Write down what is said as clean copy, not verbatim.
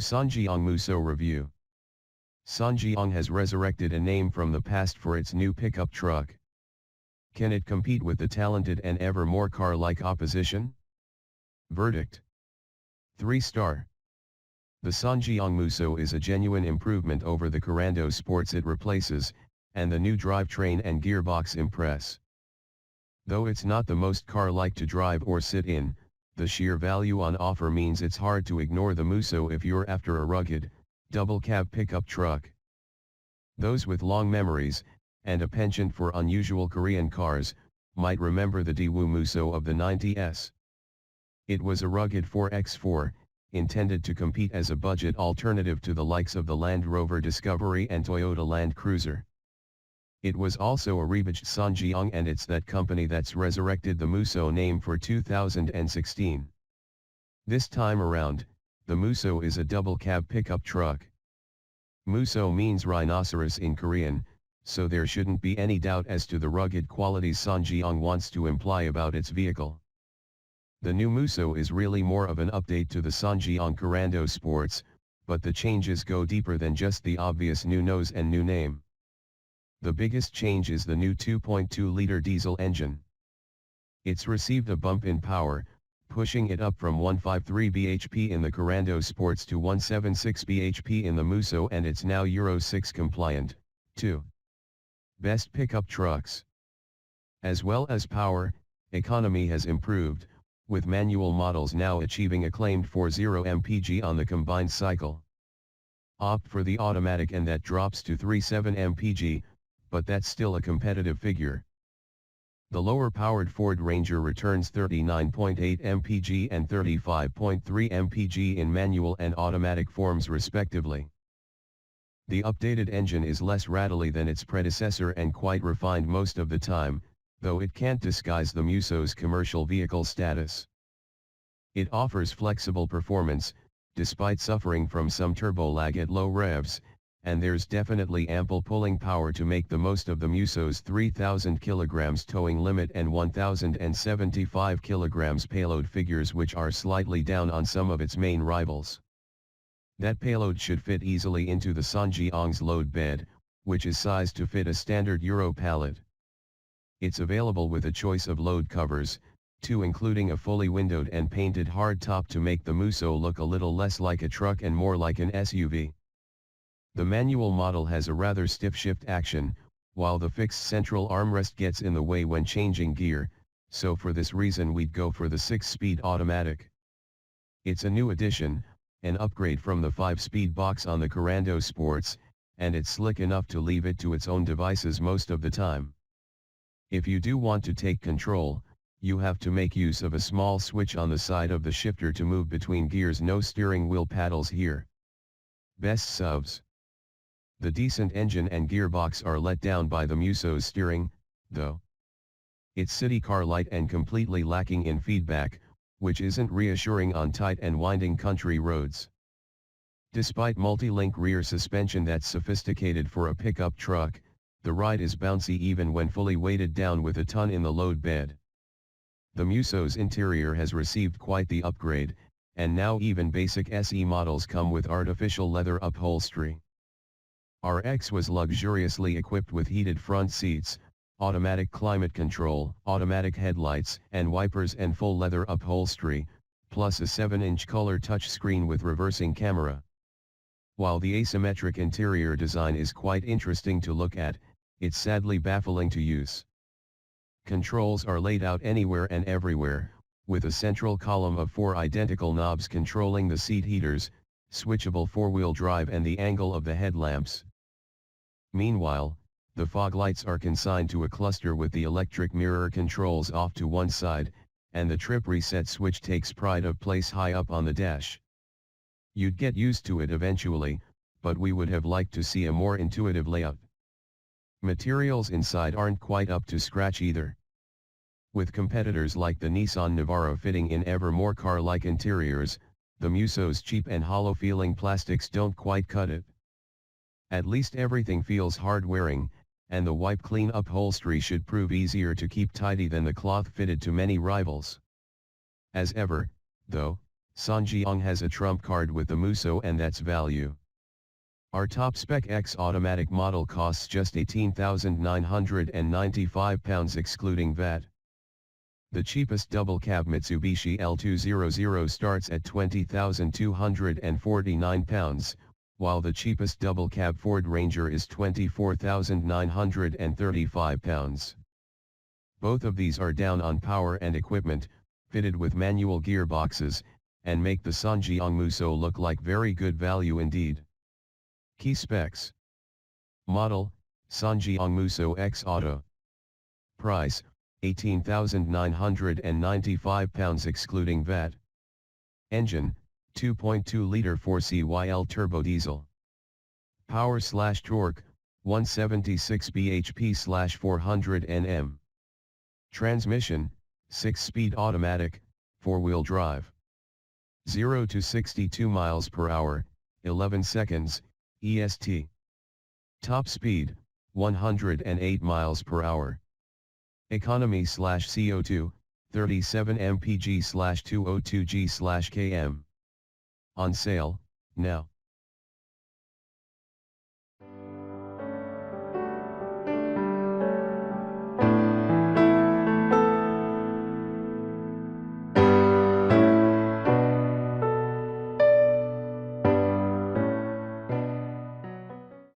SsangYong Musso review. SsangYong has resurrected a name from the past for its new pickup truck. Can it compete with the talented and ever more car-like opposition? Verdict: 3-star. The SsangYong Musso is a genuine improvement over the Corando sports it replaces, and the new drivetrain and gearbox impress. Though it's not the most car-like to drive or sit in, the sheer value on offer means it's hard to ignore the Musso if you're after a rugged, double-cab pickup truck. Those with long memories, and a penchant for unusual Korean cars, might remember the Daewoo Musso of the 90s. It was a rugged 4x4, intended to compete as a budget alternative to the likes of the Land Rover Discovery and Toyota Land Cruiser. It was also a rebadged SsangYong, and it's that company that's resurrected the Musso name for 2016. This time around, the Musso is a double-cab pickup truck. Musso means rhinoceros in Korean, so there shouldn't be any doubt as to the rugged qualities SsangYong wants to imply about its vehicle. The new Musso is really more of an update to the SsangYong Corando Sports, but the changes go deeper than just the obvious new nose and new name. The biggest change is the new 2.2-liter diesel engine. It's received a bump in power, pushing it up from 153 bhp in the Corando Sports to 176 bhp in the Musso, and it's now Euro 6 compliant, too. Best pickup trucks. As well as power, economy has improved, with manual models now achieving acclaimed 40 mpg on the combined cycle. Opt for the automatic and that drops to 37 mpg, but that's still a competitive figure. The lower-powered Ford Ranger returns 39.8 mpg and 35.3 mpg in manual and automatic forms respectively. The updated engine is less rattly than its predecessor and quite refined most of the time, though it can't disguise the Musso's commercial vehicle status. It offers flexible performance, despite suffering from some turbo lag at low revs, and there's definitely ample pulling power to make the most of the Musso's 3,000 kg towing limit and 1,075 kg payload figures, which are slightly down on some of its main rivals. That payload should fit easily into the SsangYong's load bed, which is sized to fit a standard Euro pallet. It's available with a choice of load covers, two including a fully windowed and painted hardtop to make the Musso look a little less like a truck and more like an SUV. The manual model has a rather stiff shift action, while the fixed central armrest gets in the way when changing gear, so for this reason we'd go for the 6-speed automatic. It's a new addition, an upgrade from the 5-speed box on the Corando Sports, and it's slick enough to leave it to its own devices most of the time. If you do want to take control, you have to make use of a small switch on the side of the shifter to move between gears. No steering wheel paddles here. Best subs. The decent engine and gearbox are let down by the Musso's steering, though. It's city car light and completely lacking in feedback, which isn't reassuring on tight and winding country roads. Despite multi-link rear suspension that's sophisticated for a pickup truck, the ride is bouncy even when fully weighted down with a ton in the load bed. The Musso's interior has received quite the upgrade, and now even basic SE models come with artificial leather upholstery. RX was luxuriously equipped with heated front seats, automatic climate control, automatic headlights and wipers, and full leather upholstery, plus a 7-inch color touchscreen with reversing camera. While the asymmetric interior design is quite interesting to look at, it's sadly baffling to use. Controls are laid out anywhere and everywhere, with a central column of 4 identical knobs controlling the seat heaters, switchable 4-wheel drive and the angle of the headlamps. Meanwhile, the fog lights are consigned to a cluster with the electric mirror controls off to one side, and the trip reset switch takes pride of place high up on the dash. You'd get used to it eventually, but we would have liked to see a more intuitive layout. Materials inside aren't quite up to scratch either. With competitors like the Nissan Navara fitting in ever more car-like interiors, the Musso's cheap and hollow-feeling plastics don't quite cut it. At least everything feels hard-wearing, and the wipe-clean upholstery should prove easier to keep tidy than the cloth fitted to many rivals. As ever, though, SsangYong has a trump card with the Musso, and that's value. Our top spec X automatic model costs just £18,995 excluding VAT. The cheapest double cab Mitsubishi L200 starts at £20,249, while the cheapest double cab Ford Ranger is £24,935. Both of these are down on power and equipment, fitted with manual gearboxes, and make the SsangYong Musso look like very good value indeed. Key specs. Model, SsangYong Musso X Auto. Price, £18,995 excluding VAT. Engine, 2.2-liter 4CYL turbo diesel. Power/torque, 176 bhp/400 Nm. Transmission, 6-speed automatic, 4-wheel drive. 0 to 62 miles per hour, 11 seconds, EST. Top speed, 108 miles per hour. Economy/CO2, 37 mpg/202 g/km. On sale, now.